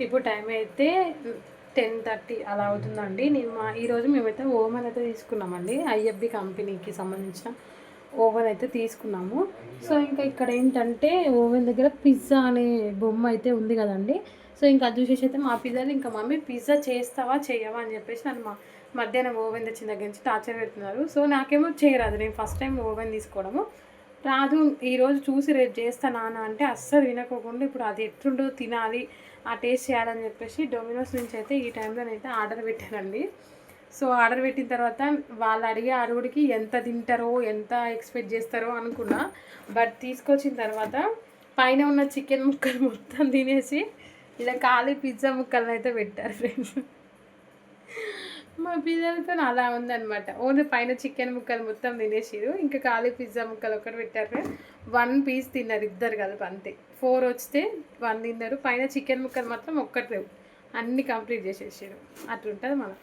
ఇప్పుడు టైం అయితే 10:30 అలా అవుతుందండి. ఈరోజు మేమైతే ఓవెన్ అయితే తీసుకున్నామండి. ఐఎఫ్బి కంపెనీకి సంబంధించిన ఓవెన్ అయితే తీసుకున్నాము. సో, ఇంకా ఇక్కడ ఏంటంటే ఓవెన్ దగ్గర పిజ్జా అనే బొమ్మ అయితే ఉంది కదండీ. సో, ఇంకా అది చూసేసి అయితే మా పిల్లలు ఇంకా మమ్మీ పిజ్జా చేస్తావా చెయ్యవా అని చెప్పేసి నన్ను మధ్యాహ్నం ఓవెన్ తెచ్చిన దగ్గర నుంచి టార్చర్ పెడుతున్నారు. సో, నాకేమో చేయరాదు. నేను ఫస్ట్ టైం ఓవెన్ తీసుకోవడము. రాదు, ఈరోజు చూసి రేపు చేస్తా నాన్న అంటే అస్సలు వినకోకుండా ఇప్పుడు అది ఎట్లుండో తినాలి, ఆ టేస్ట్ చేయాలని చెప్పేసి డొమినోస్ నుంచి అయితే ఈ టైంలోనైతే ఆర్డర్ పెట్టానండి. సో ఆర్డర్ పెట్టిన తర్వాత వాళ్ళు అడిగే అడుగుడికి ఎంత తింటారో ఎంత ఎక్స్పెక్ట్ చేస్తారో అనుకున్నా. బట్ తీసుకొచ్చిన తర్వాత పైన ఉన్న చికెన్ ముక్కలు మొత్తం తినేసి ఇలా ఖాళీ పిజ్జా ముక్కలను అయితే పెట్టారు ఫ్రెండ్స్. మా పిల్లలతో అలా ఉందనమాట. ఓన్లీ పైన చికెన్ ముక్కలు మొత్తం తినేసిరు, ఇంకా ఖాళీ పిజ్జా ముక్కలు ఒకటి పెట్టారు. 1 పీస్ తిన్నారు ఇద్దరు కలిపి అంతే. 4 వస్తే 1 తిన్నారు. పైన చికెన్ ముక్కలు మాత్రం ఒక్కటి లేవు, అన్నీ కంప్లీట్ చేసేసారు. అట్లుంటుంది మనం.